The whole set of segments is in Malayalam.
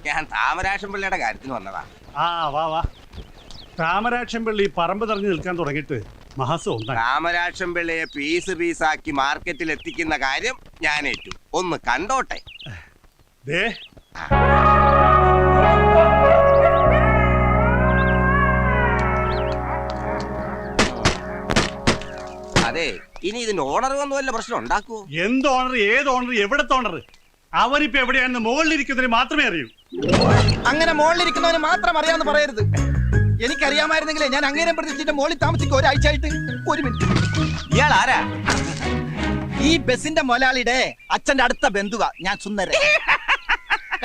ഞാൻ താമരാക്ഷൻ പിള്ളയുടെ കാര്യത്തിന് വന്നതാ. ആ വാ വാ. താമരാക്ഷൻ പിള്ളി പറമ്പ് നിറഞ്ഞു നിൽക്കാൻ തുടങ്ങിയിട്ട് മാസം ഒന്നായി. താമരാക്ഷൻ പിള്ളയെ പീസ് പീസാക്കി മാർക്കറ്റിൽ എത്തിക്കുന്ന കാര്യം ഞാൻ ഏറ്റു. ഒന്ന് കണ്ടോട്ടെ. ദേ അതെ, ഇനി ഇതിന് ഓണർ ഒന്നും വല്ല പ്രശ്നം ഉണ്ടാക്കൂ? എന്ത് ഓണർ, ഏത് ഓണർ, എവിടത്തെ ഓണർ? അവനിപ്പോ എവിടെയാണെന്ന് മുകളിലിരിക്കുന്നതിന് മാത്രമേ അറിയൂ. അങ്ങനെ മുകളിലിരിക്കുന്നവന് മാത്രം അറിയാമെന്ന് പറയരുത്. എനിക്കറിയാമായിരുന്നെങ്കിലേ ഞാൻ അങ്ങേരെ പ്രതീക്ഷിച്ചിട്ട് മുകളിൽ താമസിക്കും ഒരാഴ്ചയായിട്ട്. ഒരു മിനിറ്റ്, ഇയാൾ ആരാ? ഈ ബസിന്റെ മുതലാളിയുടെ അച്ഛന്റെ അടുത്ത ബന്ധുവാ ഞാൻ. സുന്ദരൻ,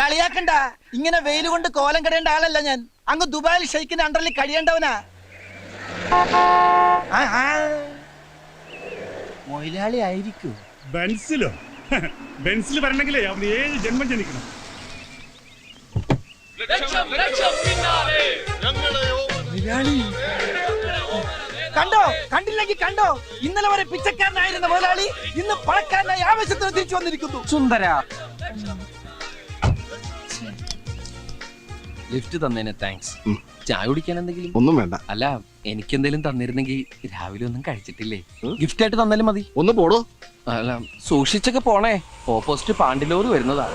കളിയാക്കണ്ട. ഇങ്ങനെ വെയിൽ കൊണ്ട് കോലം കടയേണ്ട ആളല്ല ഞാൻ. അങ്ങ് ദുബായിൽ ഷെയ്ക്കിന്റെ അണ്ടറിൽ കഴിയേണ്ടവനാ. മുതലാളി ആയിരിക്കും. ബെൻസിലോ? ബെൻസിൽ വരണമെങ്കിലേ അവന് 7 ജന്മം ജനിക്കണം. കണ്ടോ, കണ്ടില്ലെങ്കിൽ കണ്ടോ, ഇന്നലെ വരെ പിച്ചക്കാരനായിരുന്ന മുതലാളി ഇന്ന് പണക്കാരനായി ആവേശത്തിന് തിരിച്ചു വന്നിരിക്കുന്നു. സുന്ദര, ലിഫ്റ്റ് തന്നേനെ താങ്ക്സ്. ചായ കുടിക്കാൻ എന്തെങ്കിലും? ഒന്നും വേണ്ട. അല്ല, എനിക്കെന്തെങ്കിലും തന്നിരുന്നെങ്കിൽ രാവിലെ ഒന്നും കഴിച്ചിട്ടില്ലേ, ഗിഫ്റ്റ് ആയിട്ട് തന്നാലും മതി. ഒന്ന് പോടോ. അല്ല, സൂക്ഷിച്ചൊക്കെ പോണേ, ഓപ്പോസിറ്റ് പാണ്ടിലോറ് വരുന്നതാ.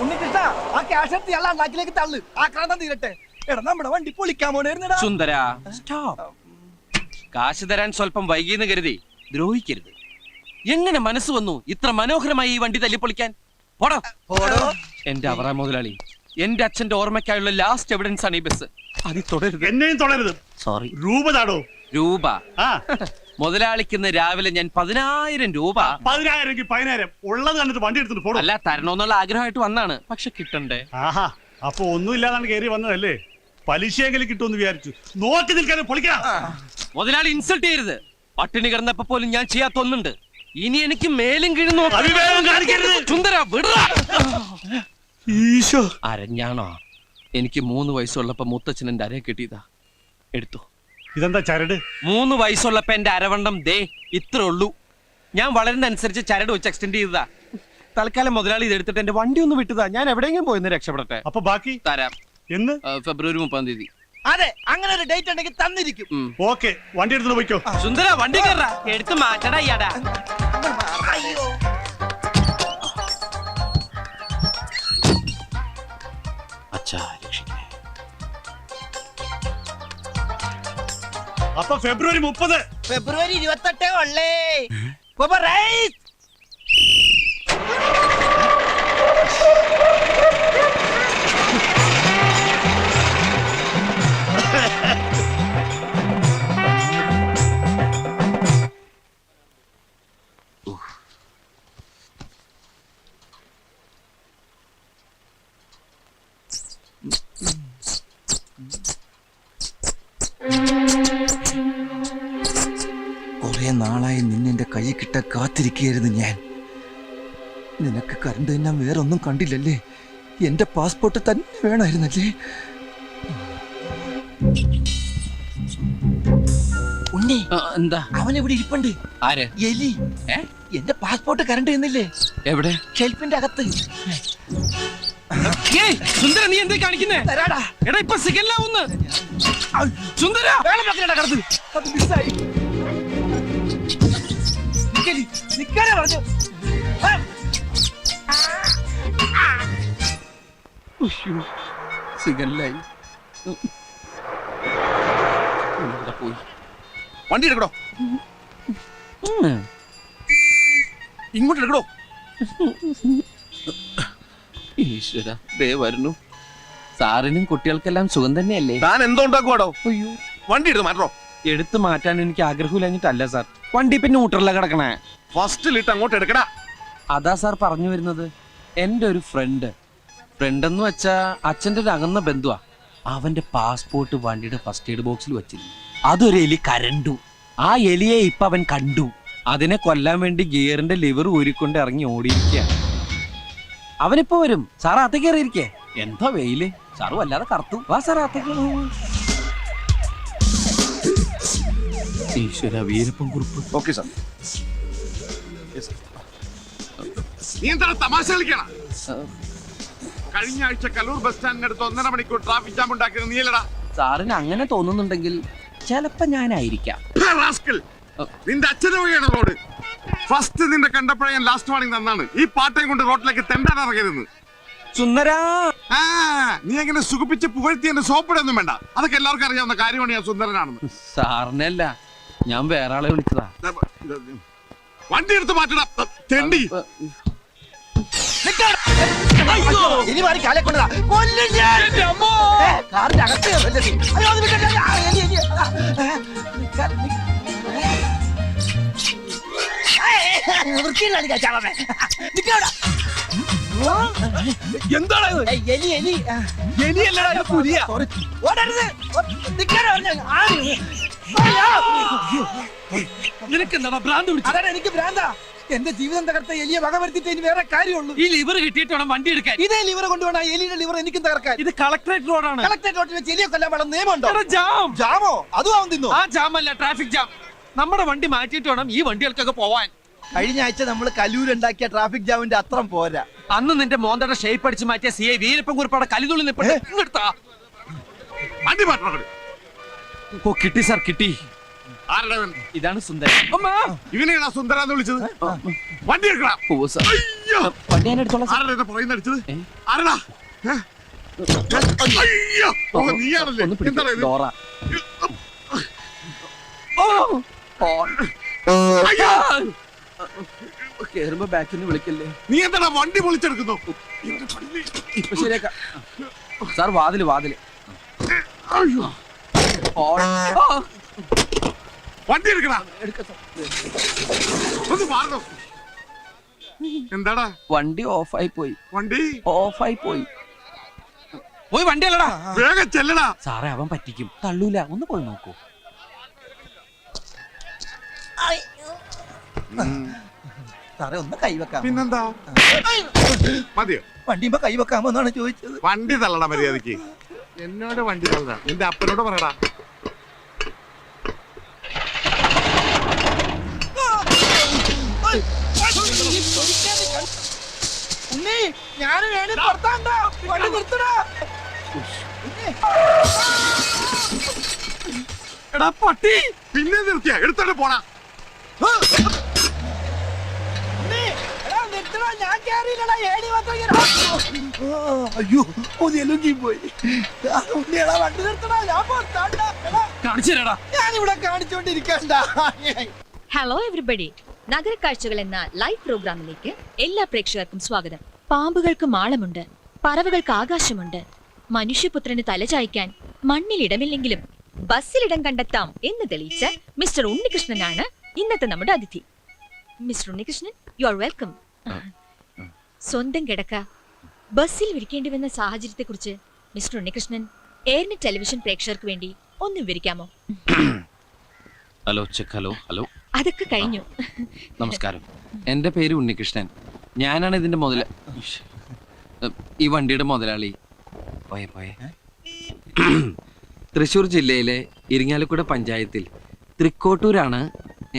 ഉണ്ണികൃഷ്ണ, ആ ക്യാഷ് എടുത്ത് ഇയാളെ നാട്ടിലേക്ക് തള്ളു. ആക്രാന്തം തീരട്ടെ. എടാ, നമ്മുടെ വണ്ടി പൊളിക്കാൻ പോണേരുന്നടാ. സുന്ദര, സ്റ്റോപ്പ്. കാശ് തരാൻ സ്വല്പം വൈകിയെന്ന് കരുതി ദ്രോഹിക്കരുത്. എങ്ങനെ മനസ്സ് വന്നു ഇത്ര മനോഹരമായി ഈ വണ്ടി തല്ലിപ്പൊളിക്കാൻ? പോടോ. എന്റെ അവറ മുതലാളി, എന്റെ അച്ഛന്റെ ഓർമ്മയ്ക്കായുള്ള ലാസ്റ്റ് എവിഡൻസ് ആണ് ഈ ബസ്. അതിൽ തുടരുത്. എന്നെയും തുടരുത്. സോറി. രൂപ താടോ. രൂപ? ആ, മുതലാളിക്കുന്ന രാവിലെ ഞാൻ 10,000 രൂപ. 10,000 10,000 ഉള്ളത് കണ്ടിട്ട് വണ്ടി എടുത്തിട്ട് പോടും. അല്ല, തരണോന്നുള്ള ആഗ്രഹമായിട്ട് വന്നാണ്, പക്ഷെ കിട്ടണ്ടേ. ആഹാ, അപ്പൊ ഒന്നും ഇല്ലാതാണ് കയറി വന്നതല്ലേ? പലിശയെങ്കിലും കിട്ടുമെന്ന് വിചാരിച്ചു. നോക്കി നിൽക്കാതെ പൊളിക്കാം. മുതലാളി ഇൻസൾട്ട് ചെയ്യരുത്. പട്ടിണി കിടന്നപ്പോ പോലും ഞാൻ ചെയ്യാത്തൊന്നുണ്ട്. ഇനി എനിക്ക് മേലും കീഴും അവിവേകം കാണിക്കരുത്. സുന്ദര, വിടറാ. ഈശോ, അരഞ്ഞാണോ? എനിക്ക് 3 വയസ്സുള്ളപ്പോ മുത്തച്ഛൻ എന്റെ അരയെ കെട്ടിയതാ. എടുത്തു. ഇതെന്താ ചരട്? 3 വയസ്സുള്ളപ്പോ എന്റെ അരവണ്ണം ദേ ഇത്രേ ഉള്ളൂ. ഞാൻ വളരുന്ന അനുസരിച്ച് ചരട് വെച്ച് എക്സ്റ്റെൻഡ് ചെയ്തതാ. തൽക്കാലം മുതലാളി ഇത് എടുത്തിട്ട് എന്റെ വണ്ടി ഒന്ന് വിട്ടതാ. ഞാൻ എവിടെയെങ്കിലും പോയിന്ന് രക്ഷപ്പെടട്ടെ. അപ്പൊ ബാക്കി തരാം. എന്ന്? ഫെബ്രുവരി 30 അതെ, അങ്ങനെ ഒരു ഡേറ്റ് ഉണ്ടെങ്കിൽ തന്നിരിക്കും. ഓക്കെ, വണ്ടി എടുത്തിട്ട് പോയിക്കോ. സുന്ദര, വണ്ടി കയറാ. എടുത്ത് മാറ്റടാ ഇയാടാ. അപ്പൊ ഫെബ്രുവരി 30. ഫെബ്രുവരി 28 ഉള്ളേ. റൈസ്. കുറെ നാളായി നിന്നെ കൈ കിട്ട കാത്തിരിക്കുകയായിരുന്നു ഞാൻ. നിനക്ക് കരണ്ട് തന്നെ വേറൊന്നും കണ്ടില്ലല്ലേ? എന്റെ പാസ്പോർട്ട് തന്നെ വേണമായിരുന്നല്ലേ? ഉണ്ണി, എന്താ? അവനെവിടെ ഇരിപ്പുണ്ട്. ആര്? എലി. എന്റെ പാസ്പോർട്ട് കരണ്ട് ചെയ്യുന്നില്ലേ? എവിടെ? ഷെൽഫിന്റെ അകത്ത്. സുന്ദര, നീ എന്താ കാണിക്കുന്നേ? തരാടാ. എടാ, ഇപ്പൊ സിഗല്ലാവുന്ന്. സുന്ദര, കടത്ത്. അത് മിസ്സായി. നിക്കാനെ പറഞ്ഞു. സിഗല്ലായി. പോയി. വണ്ടി എടുക്കടോ. ഇങ്ങോട്ട് എടുക്കടോ. ഈശ്വര, ദേ വരുന്നു. സാറിനും കുട്ടികൾക്കെല്ലാം സുഖം തന്നെയല്ലേ? താൻ എന്തോ ഉണ്ടാക്കുവാടോ? വണ്ടി എടുത്ത് മാറ്റോ. എടുത്തു മാറ്റാൻ എനിക്ക് ആഗ്രഹമില്ലഞ്ഞിട്ടല്ല സാർ. വണ്ടി പിന്നെ ഊട്ടറില കിടക്കണേ. ഫസ്റ്റിലിട്ട് അങ്ങോട്ട് എടുക്കടാ. അതാ സാർ പറഞ്ഞു വരുന്നത്. എന്റെ ഒരു ഫ്രണ്ട് എന്ന് വെച്ചാ അച്ഛന്റെ ഒരു അകന്ന ബന്ധുവാ. അവന്റെ പാസ്പോർട്ട് വണ്ടിയുടെ ഫസ്റ്റ് എയ്ഡ് ബോക്സിൽ വെച്ചിരുന്നു. അതൊരു എലി കരണ്ടു. ആ എലിയെ ഇപ്പൊ അവൻ കണ്ടു. അതിനെ കൊല്ലാൻ വേണ്ടി ഗിയറിന്റെ ലിവർ ഊരിക്കൊണ്ട് ഇറങ്ങി ഓടിയിരിക്കുക. അവനിപ്പോ വരും. സാർ അകത്തേക്ക് കയറിയിരിക്കേ. എന്താ വെയില്. സാറ് വല്ലാതെ കറുത്തു. വാ സാർ അകത്തേക്ക്. ഈശ്വര, വീരപ്പൻ കുറിപ്പ്. Okay sir. നീ എന്താണ് തമാശ കളിക്കണ? കഴിഞ്ഞ ആഴ്ച കലൂർ ബസ് സ്റ്റാൻഡിനടുത്ത് 1.5 മണിക്കൂർ ട്രാഫിക് ജാം ഉണ്ടാക്കിയത് നീലടാ. സാറിന് അങ്ങനെ തോന്നുന്നുണ്ടെങ്കിൽ ചിലപ്പോ ഞാനായിരിക്കാം. റാസ്കൽ, നിന്റെ അച്ഛനെ വഴിയാണ് റോഡ്. ഫസ്റ്റ് നിന്റെ കണ്ടപ്പോഴേ ഞാൻ ലാസ്റ്റ് വാണിംഗ് തന്നാണ്. ഈ പാട്ടയും കൊണ്ട് റോഡിലേക്ക് തെണ്ടാൻ ഇറങ്ങരുത്. സുന്ദരാ, ആ, നീ അങ്ങനെ സുഖിപ്പിച്ച് പുകഴ്ത്തി എന്നെ സോപ്പിടൊന്നും വേണ്ട. അതൊക്കെ എല്ലാവർക്കും അറിയാവുന്ന കാര്യമാണ് ഞാൻ സുന്ദരനാണെന്ന്. സാറിനല്ല, ഞാൻ വേറെ ആളെ വിളിച്ചതാ. വണ്ടി എടുത്ത് മാറ്റടാ തെണ്ടി. ഇനി മാറി കാലെ കൊണ്ടതാ കൊല്ലും ഞാൻ. കാറിന്റെ അകത്ത് കയറല്ലേ നീ? അയ്യോ, അത് വിട്ടേ. ആ, എലി, എലി. വൃത്തിയിലാണ് ചാവമേ. എന്താണ് എലി എലി എലിയല്ലടാ, പുലിയ. ഓടരുത്. നിക്കാനാ പറഞ്ഞെ. നിനക്ക് എന്താ ഭ്രാന്ത് പിടിച്ചത്? അതാണ് എനിക്ക് ഭ്രാന്താ. എന്റെ ജീവിതം തകർത്ത എലിയെ വക വരുത്തിട്ട് ഇനി വേറെ കാര്യമുള്ളൂ. ഈ ലിവർ കിട്ടിയിട്ട് വേണം വണ്ടി എടുക്കാൻ. ഇതേ ലിവർ കൊണ്ടുപോകണം. എലിയുടെ ലിവർ എനിക്കും തകർക്കാൻ. ഇത് കളക്ടറേറ്റ് റോഡാണ്. കളക്ടറേറ്റ് റോഡിൽ വെച്ച് എലിയെ കൊല്ലാൻ വേണം നിയമമുണ്ടോ? ജാം. ജാമോ? അതും അവൻ തിന്നു. ആ ജാമല്ല, ട്രാഫിക് ജാം. നമ്മുടെ വണ്ടി മാറ്റിയിട്ട് വേണം ഈ വണ്ടികൾക്കൊക്കെ പോവാൻ. കഴിഞ്ഞ ആഴ്ച നമ്മൾ കലൂരുണ്ടാക്കിയ ട്രാഫിക് ജാമിന്റെ അത്രം പോരാ. അന്ന് നിന്റെ മോന്തയുടെ ഷേപ്പ് അടിച്ച് മാറ്റിയ സി ഐ വീരപ്പൻ കുറിപ്പാടെ കലിതുള്ളി നിൽപ്പുണ്ട്. വണ്ടി മാറ്റണം. ഓ, കിട്ടി സാർ, കിട്ടി. ആരടവൻ? ഇതാണ് സുന്ദരൻ. ഇവനെയാണോ സുന്ദരാന്ന് വിളിച്ചത്? വണ്ടി എടുക്കടാ. അയ്യോ, വണ്ടി ഞാൻ എടുത്തോളാം. ആരടാ എന്നെ പുറകിൽ നിന്ന് അടിച്ചത്? ആരടാ? അയ്യോ, ഓ, നീയാണല്ലേ? എന്താണ് ഇത്? ഡോറ. അയ്യോ, കേറുമ്പോ ബാക്കിൽ നിന്ന് വിളിക്കല്ലേ. നീ എന്താടാ വണ്ടി പൊളിച്ചെടുക്കുന്നു? ഇപ്പൊ ശരിയാക്കാം സാർ. വാതില് അയ്യോ, വണ്ടി എടുക്കടാ. ഒന്ന് മാറണം. എന്താടാ? വണ്ടി ഓഫായി പോയി. വണ്ടി പോയി വണ്ടി അല്ലടാ. വേഗം ചെല്ലടാ. സാറേ, അവൻ പറ്റിക്കും. തള്ളൂല. ഒന്ന് പോയി നോക്കൂ. സാറേ, ഒന്ന് കൈവെക്കാം. പിന്നെന്താ? മതിയോ? വണ്ടിയുമ്പോ കൈവെക്കാമോ എന്നാണ് ചോദിച്ചത്. വണ്ടി തള്ളടാ മര്യാദക്ക്. എന്നോട് വണ്ടി തള്ളടാ. നിന്റെ അപ്പനോട് പറയടാ. ഉണ്ണി, ഞാനും പുറത്താണ്ടാ. വണ്ടി നിർത്തടാ. എടാ പട്ടി, പിന്നെ നിർത്തിയ എടുത്തോണ്ട് പോടാ. അയ്യോ, പോയി. ഉണ്ണിയടാ, വണ്ടി നിർത്തടാ. ഞാൻ പുറത്താണ്ടാ. കാണിച്ചു തരാടാ. ഞാനിവിടെ കാണിച്ചോണ്ടിരിക്കണ്ട. ഹലോ എവരിബഡി, നഗരക്കാഴ്ചകൾ എന്ന ലൈവ് പ്രോഗ്രാമിലേക്ക് എല്ലാ പ്രേക്ഷകർക്കും സ്വാഗതം. പാമ്പുകൾക്ക് മാളമുണ്ട്, പറവകൾക്ക് ആകാശമുണ്ട്, മനുഷ്യപുത്രന് തലചായ്ക്കാൻ മണ്ണിൽ ഇടമില്ലെങ്കിലും ബസ്സിലിടം കണ്ടെത്താം എന്ന് തെളിയിച്ച മിസ്റ്റർ ഉണ്ണികൃഷ്ണനാണ് ഇന്നത്തെ നമ്മുടെ അതിഥി. Mister Unnikrishnan, you are welcome. സ്വന്തം കിടക്ക ബസ്സിൽ വിരിക്കേണ്ടി വന്ന സാഹചര്യത്തെ കുറിച്ച് മിസ്റ്റർ ഉണ്ണികൃഷ്ണൻ എയർനെറ്റ് ടെലിവിഷൻ പ്രേക്ഷകർക്ക് വേണ്ടി ഒന്ന് വിവരിക്കാമോ? Hello check. ഹലോ. അതൊക്കെ കഴിഞ്ഞു. നമസ്കാരം. എന്റെ പേര് ഉണ്ണികൃഷ്ണൻ. ഞാനാണ് ഇതിന്റെ ഈ വണ്ടിയുടെ മുതലാളി. പോയെ തൃശ്ശൂർ ജില്ലയിലെ ഇരിങ്ങാലക്കുട പഞ്ചായത്തിൽ തൃക്കോട്ടൂരാണ്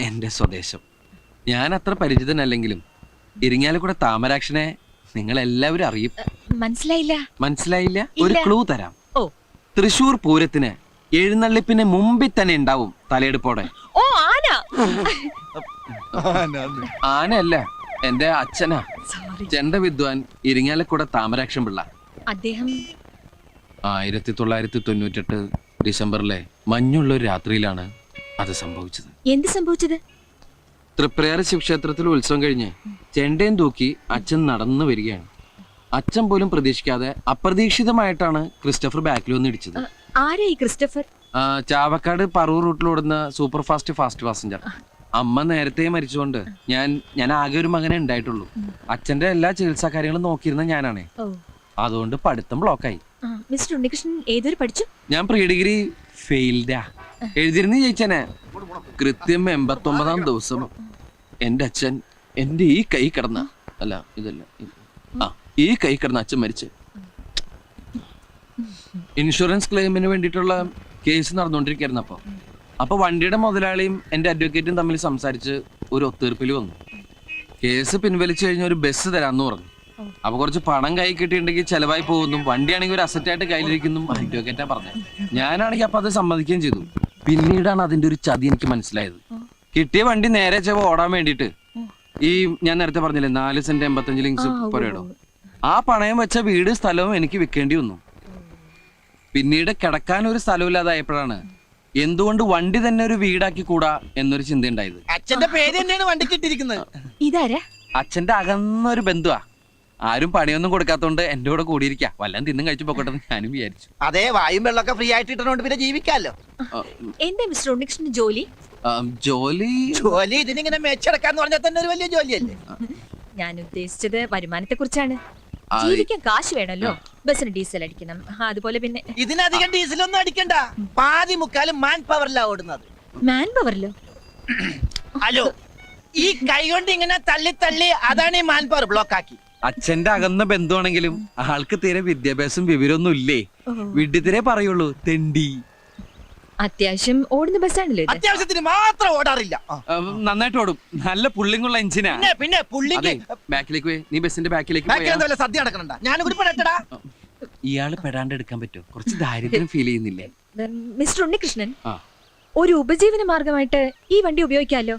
എന്റെ സ്വദേശം. ഞാൻ അത്ര പരിചിതനല്ലെങ്കിലും ഇരിങ്ങാലക്കുട താമരാക്ഷനെ നിങ്ങൾ എല്ലാവരും അറിയും. മനസ്സിലായില്ല? ഒരു ക്ലൂ തരാം. ഓ, തൃശ്ശൂർ പൂരത്തിന് എഴുന്നള്ളിപ്പിന് മുമ്പിൽ തന്നെ ഉണ്ടാവും തലയെടുപ്പോടെ. ഓ, ആന. ആനയല്ല, എന്റെ അച്ഛനാ. ചെണ്ട വിദ്വാൻ ഇരിങ്ങാലക്കുട താമരാക്ഷൻ പിള്ള. അദ്ദേഹം 1998 ഡിസംബറിലെ മഞ്ഞുള്ളൊരു രാത്രിയിലാണ് അത് സംഭവിച്ചത്. എന്ത് സംഭവിച്ചത്? തൃപ്രയാർ ശിവക്ഷേത്രത്തിൽ ഉത്സവം കഴിഞ്ഞ് ചെണ്ടയും തൂക്കി അച്ഛൻ നടന്നു വരികയാണ്. അച്ഛൻ പോലും പ്രതീക്ഷിക്കാതെ അപ്രതീക്ഷിതമായിട്ടാണ് ക്രിസ്റ്റഫർ ബാക്കിൽ വന്ന് ഇടിച്ചത്. ആരാ ഈ ക്രിസ്റ്റഫർ? ചാവക്കാട് പറവൂർ റൂട്ടിലോടുന്ന സൂപ്പർ ഫാസ്റ്റ് പാസഞ്ചർ. അമ്മ നേരത്തെ മരിച്ചുകൊണ്ട് ഞാൻ ആകെ ഒരു മകനെ ഉണ്ടായിട്ടുള്ളൂ. അച്ഛന്റെ എല്ലാ ചികിത്സാ കാര്യങ്ങളും നോക്കിയിരുന്ന ഞാനാണേ. അതുകൊണ്ട് പഠിത്തം ബ്ലോക്കായി. മിസ്റ്റർ ഉണ്ണികൃഷ്ണൻ ഏതൊരു പഠിച്ചു? ഞാൻ പ്രീ ഡിഗ്രി ഫെയിൽഡാ. എഴുതിരുന്ന് ജയിച്ചനെ. കൃത്യം 89-ാം ദിവസം എന്റെ അച്ഛൻ എന്റെ ഈ കൈ കിടന്ന ഈ കൈ കിടന്ന അച്ഛൻ മരിച്ച്. ഇൻഷുറൻസ് ക്ലെയിമിന് വേണ്ടിയിട്ടുള്ള കേസ് നടന്നുകൊണ്ടിരിക്കുകയായിരുന്നു. അപ്പൊ വണ്ടിയുടെ മുതലാളിയും എന്റെ അഡ്വക്കേറ്റും തമ്മിൽ സംസാരിച്ച് ഒരു ഒത്തീർപ്പിൽ വന്നു. കേസ് പിൻവലിച്ചു കഴിഞ്ഞ ഒരു ബസ് തരാന്ന് പറഞ്ഞു. അപ്പൊ കുറച്ച് പണം കൈ കിട്ടിയിട്ടുണ്ടെങ്കിൽ ചെലവായി പോകുന്നു. വണ്ടിയാണെങ്കിൽ ഒരു അസറ്റായിട്ട് കയ്യിലിരിക്കുന്നു. അഡ്വക്കേറ്റാ പറഞ്ഞത്. ഞാനാണെങ്കിൽ അപ്പൊ അത് സമ്മതിക്കുകയും ചെയ്തു. പിന്നീടാണ് അതിന്റെ ഒരു ചതി എനിക്ക് മനസ്സിലായത്. കിട്ടിയ വണ്ടി നേരെ ചെവ ഓടാൻ വേണ്ടിയിട്ട് ഈ ഞാൻ നേരത്തെ പറഞ്ഞില്ലേ 4 സെന്റ് 85 ലിങ്സ് പുരയിടോ, ആ പണയം വെച്ച വീട് സ്ഥലവും എനിക്ക് വിൽക്കേണ്ടി വന്നു. പിന്നീട് കിടക്കാൻ ഒരു സ്ഥലമില്ലാതായപ്പോഴാണ് എന്തുകൊണ്ട് വണ്ടി തന്നെ ഒരു വീടാക്കി കൂടാ എന്നൊരു ചിന്ത ഉണ്ടായത്. അച്ഛന്റെ പേര് തന്നെയാണ് വണ്ടിക്ക് ഇട്ടിരിക്കുന്നത്. ഇതാരാ? അച്ഛന്റെ അകന്നൊരു ബന്ധുവാ. ആരും പണിയൊന്നും കൊടുക്കാത്തോണ്ട് എന്റെ കൂടെ കൂടിയിരിക്കാം. വല്ലതും തിന്നും കഴിച്ചു പോക്കട്ടെ ഞാനും വിചാരിച്ചു. അതെ, വായും വെള്ളമൊക്കെ ഫ്രീ ആയിട്ട് ഇട്ടോണ്ട് പിന്നെ ജീവിക്കാലോ. എന്താ മിസ്റ്റർ ഉണ്ണികൃഷ്ണൻ ജോലി? ജോലി ജോലി ഇതിനിങ്ങനെ മേച്ചടക്കാന്ന് പറഞ്ഞാൽ തന്നെ ഒരു വലിയ ജോലിയല്ലേ. ഞാൻ ഉദ്ദേശിച്ചത് വരുമാനത്തെ കുറിച്ചാണ്. ജീവിക്കാൻ കാശ് വേണമല്ലോ. ബസ്സിന് ഡീസൽ അടിക്കണം, അതുപോലെ പിന്നെ ഇതിനധികം ഡീസലൊന്നും അടിക്കണ്ട. പാതി മുക്കാലും മാൻ പവറിലാ ഓടുന്നത്. മാൻ പവറിലോ? ഹലോ, ഈ കൈ കൊണ്ട് ഇങ്ങനെ തള്ളി തള്ളി അതാണ് ഈ മാൻ പവർ ബ്ലോക്ക് ആക്കി. അച്ഛന്റെ അകന്ന ബന്ധുവാണെങ്കിലും ആൾക്ക് തീരെ വിദ്യാഭ്യാസം വിവരമൊന്നും ഇല്ലേ. വിഡ്ഢിത്തിരെ പറയുള്ളൂ, തെണ്ടി. അത്യാവശ്യം ഓടുന്ന ബസ്സാണല്ലോ ഇത്. അത്യാവശ്യത്തിന് മാത്രം ഓടാറില്ല. നന്നായിട്ട് ഓടും. നല്ല പുള്ളിങ്ങുള്ള എഞ്ചിനാ. പിന്നെ പുള്ളിക്ക് ബാക്കിലേക്ക് പോയി. നീ ബസ്സിന്റെ ബാക്കിലേക്ക് ബാക്കിൽ എന്താ വല്ല സദ്യ നടക്കണണ്ട. ഞാനും കൂടി പെടട്ടടാ. ഇയാള് പെടാണ്ട് എടുക്കാൻ പറ്റുമോ? കുറച്ച് ദാരിദ്ര്യം ഫീൽ ചെയ്യുന്നില്ലേ? മിസ്റ്റർ ഉണ്ണികൃഷ്ണൻ, ആ. ഒരു ഉപജീവന മാർഗമായിട്ട് ഈ വണ്ടി ഉപയോഗിക്കാമല്ലോ.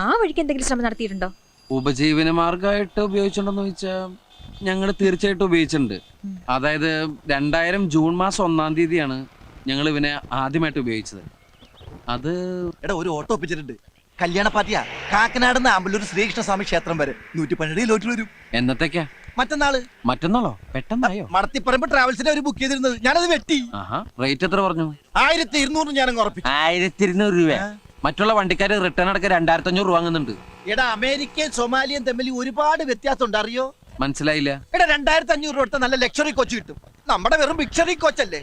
ആ വഴിക്ക് എന്തെങ്കിലും ശ്രമം നടത്തിയിട്ടുണ്ടോ? ഉപജീവന മാർഗമായിട്ട് ഉപയോഗിച്ചിട്ടുണ്ടോന്ന് ചോദിച്ചാൽ ഞങ്ങൾ തീർച്ചയായിട്ടും ഉപയോഗിച്ചിട്ടുണ്ട്. അതായത് 2000 ജൂൺ മാസം 1-ാം തീയതിയാണ് ഞങ്ങൾ ഇവനെ ആദ്യമായിട്ട് ഉപയോഗിച്ചത്. അത് എടാ, ഒരു ഓട്ടോ ഒപ്പിച്ചിട്ടുണ്ട്. കല്യാണ പാർട്ടിയാ. കാക്കനാട് ആമ്പല്ലൂർ ശ്രീകൃഷ്ണസ്വാമി ക്ഷേത്രം വരെ 112 ലോട്ടിൽ വരും. എന്നത്തേക്കാ? മറ്റന്നാള്. മറ്റന്നാളോ? പെട്ടെന്നായോ? മടത്തിപ്പറമ്പ് ട്രാവൽസിനെ ഒരു ബുക്ക് ചെയ്തിരുന്നത്. ഞാനത് വെട്ടി. റേറ്റ് എത്ര പറഞ്ഞു? 1200 ഞാനങ്ങ് ഉറപ്പിച്ചു. 1200 രൂപ. മറ്റുള്ള വണ്ടിക്കാര് റിട്ടേൺ അടക്കം 2500 രൂപ വാങ്ങുന്നുണ്ട്. എടാ, അമേരിക്കയും സൊമാലിയും തമ്മിൽ ഒരുപാട് വ്യത്യാസം ഉണ്ട്, അറിയോ? മനസ്സിലായില്ല. എടാ, 2500 രൂപ കൊടുത്ത നല്ല ലക്ഷറി കോച്ച് കിട്ടും. നമ്മുടെ വെറും ബിക്ഷറി കോച്ചല്ലേ.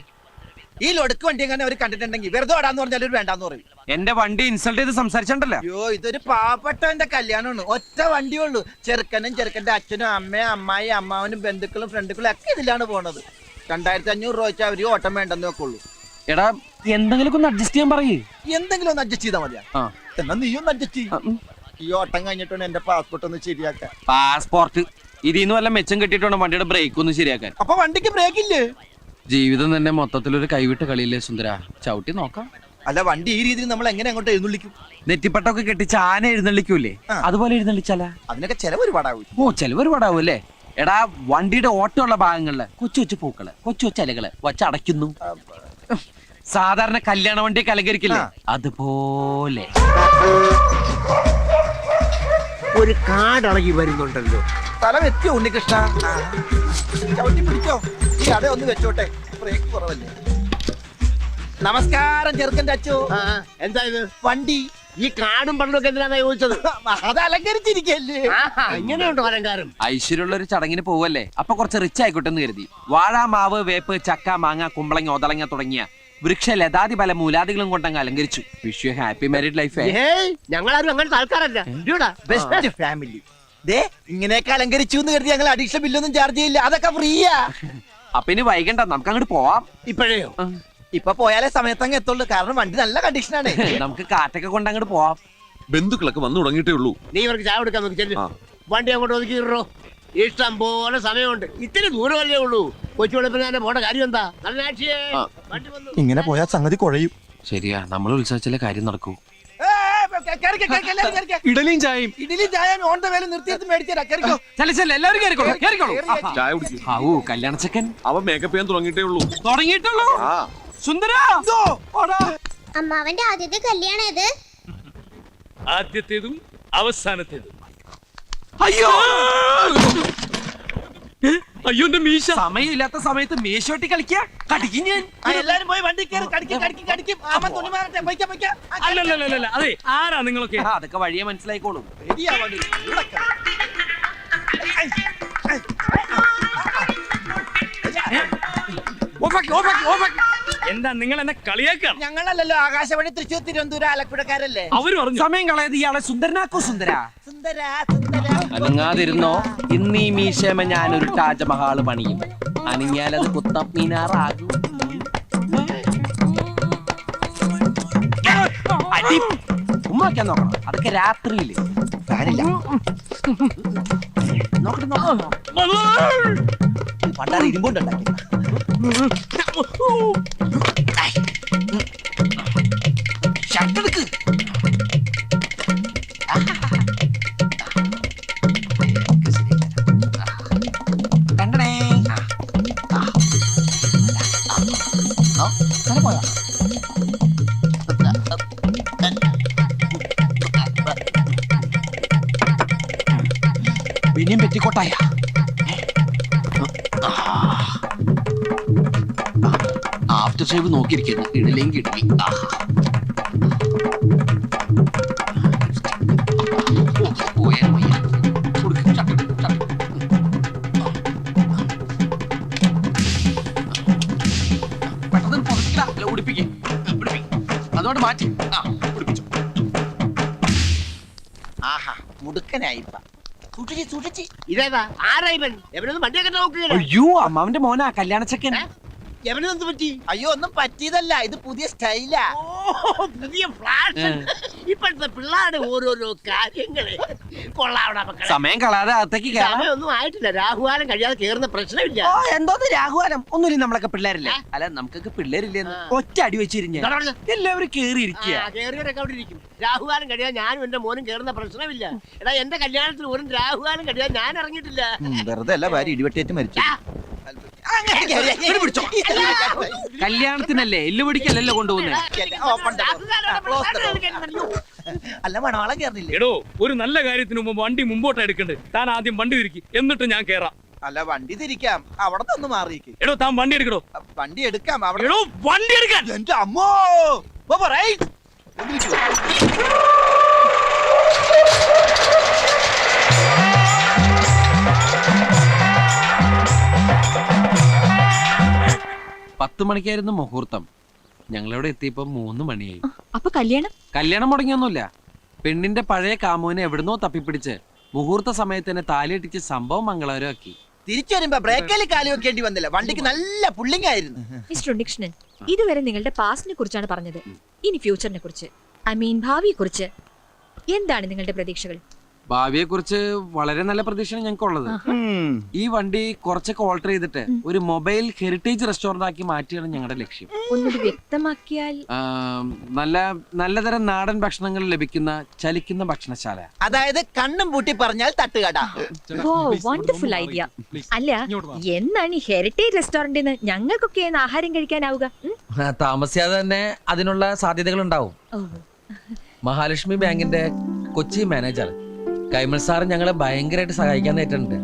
ഈ ലൊടുക്ക് വണ്ടി എങ്ങനെ അവർ കണ്ടിട്ടുണ്ടെങ്കിൽ വെറുതെ ഓടാന്ന് പറഞ്ഞാൽ ഒരു വേണ്ടാന്ന് പറയും. എന്റെ വണ്ടി ഇൻസൾട്ട് ചെയ്ത് സംസാരിച്ചിട്ടുണ്ടല്ലോ. അയ്യോ, ഇതൊരു പാവപ്പെട്ടവന്റെ കല്യാണമാണ്. ഒറ്റ വണ്ടിയുള്ളൂ. ചെറുക്കനും ചെറുക്കന്റെ അച്ഛനും അമ്മയും അമ്മായി അമ്മാവനും ബന്ധുക്കളും ഫ്രണ്ടുക്കളും ഒക്കെ ഇതിലാണ് പോണത്. 2500 രൂപ വെച്ചാൽ അവര് ഓട്ടം വേണ്ടെന്ന് വെക്കുള്ളൂ. എടാ, എന്തെങ്കിലും ഒന്ന് അഡ്ജസ്റ്റ് ചെയ്യാൻ പറയേ. എന്തെങ്കിലും ഒന്ന് അഡ്ജസ്റ്റ് ചെയ്താൽ മതിയാ. എന്നാ നീ ഒന്ന് അഡ്ജസ്റ്റ് ചെയ്യും. ഈ ഓട്ടം കഴിഞ്ഞിട്ടാണ് എന്റെ പാസ്പോർട്ട് ഒന്ന് ശരിയാക്കാൻ. പാസ്പോർട്ട് ഇതിന്ന് വല്ല മെച്ചം കിട്ടിയിട്ടാണ് വണ്ടിയുടെ ബ്രേക്ക് ഒന്ന് ശരിയാക്കാൻ. അപ്പൊ വണ്ടിക്ക് ബ്രേക്ക് ഇല്ലേ? ജീവിതം തന്നെ മൊത്തത്തിലൊരു കൈവിട്ട കളിയില്ലേ സുന്ദര. ചവിട്ടി നോക്കാം. അല്ല, വണ്ടി ഈ രീതിയിൽ നമ്മൾ എങ്ങനെ അങ്ങോട്ട് എഴുന്നള്ളിക്കും? നെറ്റിപ്പട്ടൊക്കെ കെട്ടിച്ച് ആന എഴുന്നള്ളിക്കൂലേ, അതുപോലെ എഴുന്നള്ളിച്ചാല. അതിനൊക്കെ ചെലവ് ഒരുപാടാവും. ഓ, ചെലവ് ഒരുപാടാവും അല്ലേ. എടാ, വണ്ടിയുടെ ഓട്ടമുള്ള ഭാഗങ്ങളില് കൊച്ചു കൊച്ചു പൂക്കള്, കൊച്ചു കൊച്ചു അലകള് വച്ചടയ്ക്കുന്നു. സാധാരണ കല്യാണ വണ്ടി കലകരിക്കില്ലേ, അതുപോലെ. ഒരു കാടളകി വരുന്നുണ്ടല്ലോ. സ്ഥലം എത്തിയോ ഉണ്ണികൃഷ്ണ? ചവിട്ടി പിടിച്ചോ. ഈ അട ഒന്ന് വെച്ചോട്ടെ, ബ്രേക്ക് കുറവല്ലേ. നമസ്കാരം ചെറുക്കന്റെ അച്ചോ. എന്താ ഇത്? വണ്ടി. ഈ കാടും പണ്ടൊക്കെ എന്തിനാ ചോദിച്ചത്? അത് അലങ്കരിച്ചിരിക്കല്ലേ. ഇങ്ങനെയുണ്ടോ അലങ്കാരം? ഐശ്വര്യമുള്ള ഒരു ചടങ്ങിന് പോവല്ലേ, അപ്പൊ കുറച്ച് റിച്ച് ആയിക്കോട്ടെ എന്ന് കരുതി. വാഴ, മാവ്, വേപ്പ്, ചക്ക, മാങ്ങ, കുമ്പളങ്ങ, ഒതളങ്ങ തുടങ്ങിയ വൃക്ഷ ലതാതി പല മൂലാദികളും കൊണ്ടങ്ങ് അലങ്കരിച്ചു. Wish you happy married life. ഞങ്ങളാരും അങ്ങനത്തെ ആൾക്കാരല്ല. Best family. ദേ, ഇങ്ങനെയൊക്കെ അലങ്കരിച്ചു എന്ന് കരുതി ഞങ്ങൾ അഡീഷണൽ ബില്ലൊന്നും ചാർജ് ചെയ്യില്ല. അതൊക്കെ ഫ്രീയാ. അപ്പൊ ഇനി വൈകണ്ട, നമുക്ക് അങ്ങോട്ട് പോവാം. ഇപ്പോഴേയോ? ഇപ്പൊ പോയാലേ സമയത്തങ്ങ് എത്തുള്ളൂ. കാരണം വണ്ടി നല്ല കണ്ടീഷനാണ്. നമുക്ക് കാറ്റൊക്കെ കൊണ്ട് അങ്ങോട്ട് പോവാം. ബന്ധുക്കളൊക്കെ വന്നു തുടങ്ങിയിട്ടേ ഉള്ളൂ. നീ ഇവർക്ക് ചായ കൊടുക്കാൻ നോക്കി ചെല്ലു. വണ്ടി അങ്ങോട്ട് ഒതുക്കിയിട്ടോ. ഇഷ്ടം പോലെ സമയമുണ്ട്. ഇത്തിരി ദൂരമല്ലേ ഉള്ളൂ. കൊച്ചു വെളുപ്പിനെ പോണ കാര്യം എന്താ? ഇങ്ങനെ പോയാൽ സംഗതി കുഴയും. ശരിയാ, നമ്മൾ ഉത്സവിച്ചാലേ കാര്യം നടക്കൂ. ഇഡലിയും ചായയും. ഇഡലിയും ചായയും ഓൺ ദ വേല നിർത്തിയിട്ട് മേടിച്ചാ. എല്ലാവരും കേറിക്കോളൂ, കേറിക്കോളൂ. ചായ കുടിക്കും. ആവൂ, കല്യാണ ചെക്കൻ അവൻ മേക്കപ്പ് ചെയ്യാൻ തുടങ്ങിയിട്ടേ ഉള്ളൂ. തുടങ്ങിയിട്ടുള്ളൂ. സുന്ദര, അമ്മാവന്റെ ആദ്യത്തെ കല്യാണം ഇത്. ആദ്യത്തേതും അവസാനത്തേതും. അയ്യോ അയ്യോ, എന്റെ മീശ. സമയമില്ലാത്ത സമയത്ത് മേശോട്ടി കളിക്കാ. കടിക്കും ഞാൻ. എല്ലാരും പോയി വണ്ടി കയറി കടിക്കും. തുണി മാറട്ടെ. അല്ലല്ല, അതെ, ആരാ നിങ്ങളൊക്കെ? അതൊക്കെ വഴിയെ മനസ്സിലായിക്കോളും. എന്താ നിങ്ങൾ എന്നെ കളിയാക്കാം? ഞങ്ങളല്ലല്ലോ, ആകാശവാണി തൃശ്ശൂർ തിരുവനന്തപുരം ആലപ്പുഴക്കാരല്ലേ. അവര് പറഞ്ഞു സമയം കളയത് ഇയാളെ സുന്ദരനാക്കോ. സുന്ദര സുന്ദര അനങ്ങാതിരുന്നോ. ഇന്നീ മീശമ ഞാനൊരു താജ്മഹാള് പണിയും. അനങ്ങിയാലത് കുത്തബ് മീനാറാകും. ഉമ്മാക്കാൻ നോക്കണം. അതൊക്കെ രാത്രിയില്. പണ്ടാറ് ഇരുമ്പുണ്ടാക്കി. ഷർട്ടെടുക്ക്. കണ്ടണേ. പോയാ പിന്നെയും പെറ്റിക്കോട്ടായ. After shave നോക്കിയിരിക്കുന്നു. ഇടലെങ്കിൽ ഇടലി. പെട്ടെന്ന് പൊതിക്കില്ല, ഉടുപ്പിക്കും. അതോട് മാറ്റി. ഉടുപ്പിച്ചു. ആഹാ, മുടുക്കനായിപ്പ. സൂക്ഷിച്ച്. ഇതേതാ ആരാ ഇവൻ? എവനൊന്നും വണ്ടിയൊക്കെ നോക്കുകയാണ്. അയ്യോ അമ്മാവന്റെ മോനാ കല്യാണച്ചക്കൻ. എവനെന്ത് പറ്റി? അയ്യോ, ഒന്നും പറ്റിയതല്ല. ഇത് പുതിയ സ്റ്റൈലാ. പുതിയ ഫ്ലാഷ്. ഇപ്പോഴത്തെ പിള്ളേരുടെ ഓരോരോ കാര്യങ്ങള് കൊള്ളാവണ മക്കളെ. സമയം കളയാതെ അകത്തേക്ക് കയറാം. സമയമൊന്നും ആയിട്ടില്ല. രാഹുകാലം കഴിയാതെ കേറുന്ന പ്രശ്നമില്ല. ഓ എന്തോന്ന് രാഘുവാനം ഒന്നുമില്ല. നമ്മളൊക്കെ പിള്ളേരില്ലേ? അല്ല നമുക്കൊക്കെ പിള്ളേരില്ലെന്ന് ഒറ്റ അടി വെച്ചിരിഞ്ഞ എല്ലാവരും കേറിയിരിക്കുക. കേറിയവരൊക്കെ അവിടെ ഇരിക്കും. രാഹുകാലം കഴിയാൻ ഞാനും എന്റെ മോനും കേറുന്ന പ്രശ്നമില്ല. എടാ, എന്റെ കല്യാണത്തിന് ഒരു രാഹുകാലം കഴിയാൻ ഞാൻ ഇറങ്ങിയിട്ടില്ല. വെറുതെ അല്ല, ഭാര്യ ഇടിവെട്ടേറ്റ് മരിച്ചു. കല്യാണത്തിനല്ലേ എല്ലു പിടിക്കല്ലല്ലോ കൊണ്ടുപോകുന്നേ. അല്ല, മണവാളം കേറില്ലേ? എടോ, ഒരു നല്ല കാര്യത്തിന് മുമ്പ് വണ്ടി മുമ്പോട്ട് എടുക്കണ്ടേ? താൻ ആദ്യം വണ്ടി തിരിക്കി, എന്നിട്ട് ഞാൻ കേറാം. അല്ല, വണ്ടി തിരിക്കാം. അവിടെ നിന്ന് മാറിയേക്ക്. എടോ, താൻ വണ്ടി എടുക്കടോ. വണ്ടി എടുക്കാം. അവിടെ എടോ, വണ്ടി എടുക്കാൻ. എന്റെ അമ്മോ. പത്ത് മണിക്കായിരുന്നു മുഹൂർത്തം. ഞങ്ങളിവിടെ എത്തിയപ്പോ 3 മണിയായി. അപ്പൊ കല്യാണം മുടങ്ങിയൊന്നുമില്ല. പെണ്ണിന്റെ പഴയ കാമുവിനെ എവിടുന്നോ തപ്പിപ്പിടിച്ച് മുഹൂർത്ത സമയത്ത് തന്നെ താലിയിട്ടിച്ച് സംഭവം മംഗളകരമാക്കി. തിരിച്ചു വരുമ്പോ ബ്രേക്കിൽ കാലി വെക്കേണ്ടി വന്നില്ല. വണ്ടിക്ക് നല്ല പുള്ളിങ് ആയിരുന്നു. മിസ്റ്റർ ഉണ്ണികൃഷ്ണൻ, ഇതുവരെ നിങ്ങളുടെ പാസ്റ്റിനെ കുറിച്ചാണ് പറഞ്ഞത്. ഇനി ഫ്യൂച്ചറിനെ കുറിച്ച്, ഭാവിയെ കുറിച്ച് എന്താണ് നിങ്ങളുടെ പ്രതീക്ഷകൾ? ഭാവിയെ കുറിച്ച് വളരെ നല്ല പ്രതീക്ഷയാണ് ഞങ്ങൾക്കുള്ളത്. ഈ വണ്ടി കുറച്ചൊക്കെ ഓൾട്ടർ ചെയ്തിട്ട് ഒരു മൊബൈൽ ഹെറിറ്റേജ് റെസ്റ്റോറന്റ് ആക്കി മാറ്റിയാണ് ഞങ്ങളുടെ ലക്ഷ്യം. ഒന്നുകൂടി വ്യക്തമാക്കിയാൽ? നല്ലതരം നാടൻ ഭക്ഷണങ്ങൾ ലഭിക്കുന്ന ചലിക്കുന്ന ഭക്ഷണശാല. അതായത് കണ്ണും പൂട്ടി പറഞ്ഞാൽ തട്ടുകട. Wonderful idea. അല്ല, എന്നാണ് ഈ ഹെറിറ്റേജ് റെസ്റ്റോറന്റിൽ ഞങ്ങൾക്കൊക്കെ ആഹാരം കഴിക്കാനാവുക? താമസിയാതെ തന്നെ അതിനുള്ള സാധ്യതകൾ ഉണ്ടാവും. മഹാലക്ഷ്മി ബാങ്കിന്റെ കൊച്ചി മാനേജർ കൈമൾ സാറ് ഞങ്ങളെ ഭയങ്കരമായിട്ട് സഹായിക്കാൻ നേരിട്ടുണ്ട്.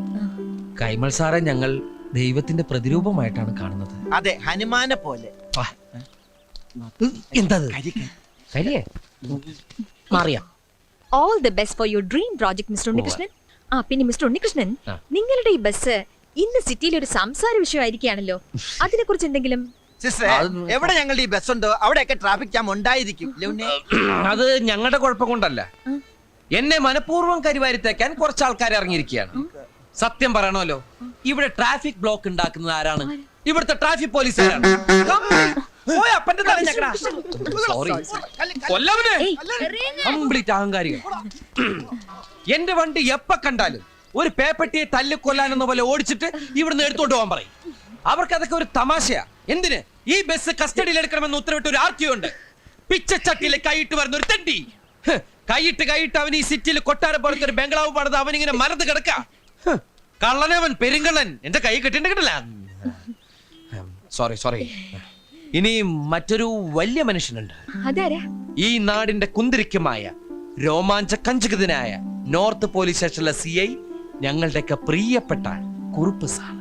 കൈമൾ സാറെ ഞങ്ങൾ ദൈവത്തിന്റെ പ്രതിരൂപമായിട്ടാണ് കാണുന്നത്. അതെ, ഹനുമാനെ പോലെ. All the best for your dream project mister Unnikrishnan. പിന്നെ മിസ്റ്റർ ഉണ്ണികൃഷ്ണൻ, നിങ്ങളുടെ ഈ ബസ് ഇന്ന് സിറ്റിയിൽ ഒരു സംസാര വിഷയമായിരിക്കുകയാണല്ലോ. അതിനെ കുറിച്ച് എന്തെങ്കിലും? സിസ്റ്ററെ, എവിടെ ഞങ്ങളുടെ ഈ ബസ് ഉണ്ടോ അവിടെയൊക്കെ ട്രാഫിക് ജാം ഉണ്ടായിരിക്കും. അത് ഞങ്ങളുടെ കുഴപ്പം കൊണ്ടല്ല. എന്നെ മനഃപൂർവ്വം കരിവാരിത്തേക്കാൻ കുറച്ച് ആൾക്കാർ ഇറങ്ങിയിരിക്കുകയാണ്. സത്യം പറയണമല്ലോ, ഇവിടെ ട്രാഫിക് ബ്ലോക്ക് ഉണ്ടാക്കുന്നത് ആരാണ്? ഇവിടുത്തെ ട്രാഫിക് പോലീസുകാരാണ്. കംപ്ലീറ്റ് അഹങ്കാരികൾ. എന്റെ വണ്ടി എപ്പ കണ്ടാലും ഒരു പേപ്പട്ടിയെ തല്ലിക്കൊല്ലാനെന്ന പോലെ ഓടിച്ചിട്ട് ഇവിടുന്ന് എടുത്തോണ്ട് പോകാൻ പറയും. അവർക്കതൊക്കെ ഒരു തമാശയാ. എന്തിന്? ഈ ബസ് കസ്റ്റഡിയിൽ എടുക്കണമെന്ന് ഉത്തരവിട്ട് ഒരു ആർക്കിയോ ഉണ്ട്. പിച്ചച്ചട്ടിയിലെ കൈയിട്ട് വരുന്ന ഒരു തെണ്ടി. കൈയിട്ട് അവൻ ഈ സിറ്റിയിൽ കൊട്ടാരം പോലത്തെ ഒരു ബംഗ്ലാവ് പണിത് അവനിങ്ങനെ മരത്ത് കിടക്ക. കള്ളനവൻ, പെരുങ്കള്ളൻ. എന്റെ കൈ കിട്ടില്ല. സോറി. ഇനി മറ്റൊരു വലിയ മനുഷ്യനുണ്ട്. ഈ നാടിന്റെ കുന്തിരിക്കമായ രോമാഞ്ച കഞ്ചുകിതനായ നോർത്ത് പോലീസ് സ്റ്റേഷനിലെ CI, ഞങ്ങളുടെയൊക്കെ പ്രിയപ്പെട്ട കുറുപ്പ് സാർ.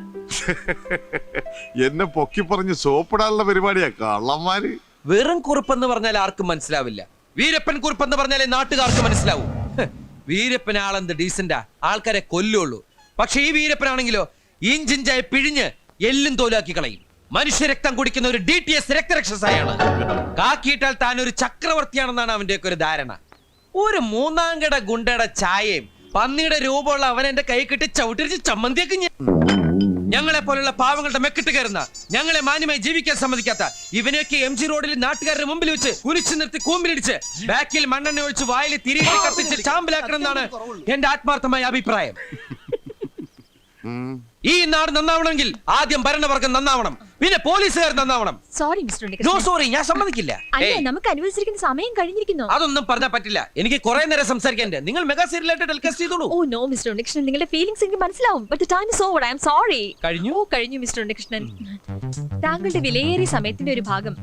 എന്നെ പൊക്കി പറഞ്ഞ് സോപ്പിടാനുള്ള പരിപാടിയാ കള്ളന്മാര്. വെറും കുറുപ്പെന്ന് പറഞ്ഞാൽ ആർക്കും മനസ്സിലാവില്ല. വീരപ്പൻ കുറുപ്പെന്ന് പറഞ്ഞാലേ നാട്ടുകാർക്ക് മനസ്സിലാവൂ. വീരപ്പൻ ആളെന്ത് ഡീസന്റാ, ആൾക്കാരെ കൊല്ലുള്ളൂ. പക്ഷെ ഈ വീരപ്പനാണെങ്കിലോ ഇഞ്ചിഞ്ചായി പിഴിഞ്ഞ് എല്ലും തോലാക്കി കളയും. മനുഷ്യരക്തം കുടിക്കുന്ന ഒരു DTS രക്തരക്ഷസായാണ്. കാക്കിയിട്ടാൽ താൻ ഒരു ചക്രവർത്തിയാണെന്നാണ് അവന്റെയൊക്കെ ഒരു ധാരണ. ഒരു മൂന്നാംകട ഗുണ്ടയുടെ ചായയും പന്നിയുടെ രൂപമുള്ള അവൻ എന്റെ കൈ കിട്ടി ചവിട്ടിരിച്ച് ചമ്മന്തിയൊക്കെ ഞങ്ങളെ പോലുള്ള പാവങ്ങളുടെ മെക്കിട്ട് കയറുന്ന, ഞങ്ങളെ മാന്യമായി ജീവിക്കാൻ സമ്മതിക്കാത്ത ഇവനെയൊക്കെ MG റോഡിൽ നാട്ടുകാരുടെ മുമ്പിൽ വെച്ച് കുനിച്ചു നിർത്തി കൂമ്പിലിടിച്ച് ബാക്കിൽ മണ്ണെണ്ണ ഒഴിച്ച് വായിൽ തിരികെ കത്തിച്ച് ചാമ്പലാക്കണം എന്നാണ് എന്റെ ആത്മാർത്ഥമായ അഭിപ്രായം. ഈ നാട് നന്നാവണമെങ്കിൽ ആദ്യം ഭരണവർഗം നന്നാവണം, പിന്നെ പോലീസുകാർ നന്നാവണം. Sorry mister no Unnikrishnan. Sorry, ഞാൻ സമ്മതിക്കില്ല. അല്ല, ഏയ്, നമുക്ക് അനുവദിച്ചിരിക്കുന്ന സമയം കഴിഞ്ഞിരിക്കുന്നു. അതൊന്നും പറഞ്ഞാൽ പറ്റില്ല. എനിക്ക് കുറെ നേരം സംസാരിക്കാൻ. നിങ്ങൾ മെഗാ സീരിയലായിട്ട് ടെലികാസ്റ്റ് ചെയ്തോളൂ. ഓ നോ മിസ്റ്റർ ഉണ്ണികൃഷ്ണൻ, നിങ്ങളുടെ ഫീലിംഗ്സ് എനിക്ക് മനസ്സിലാവും. But the time is over. I am sorry. കഴിഞ്ഞു? ഓ കഴിഞ്ഞു മിസ്റ്റർ ഉണ്ണികൃഷ്ണൻ. താങ്കളുടെ വിലയേറിയ സമയത്തിന്റെ ഒരു ഭാഗം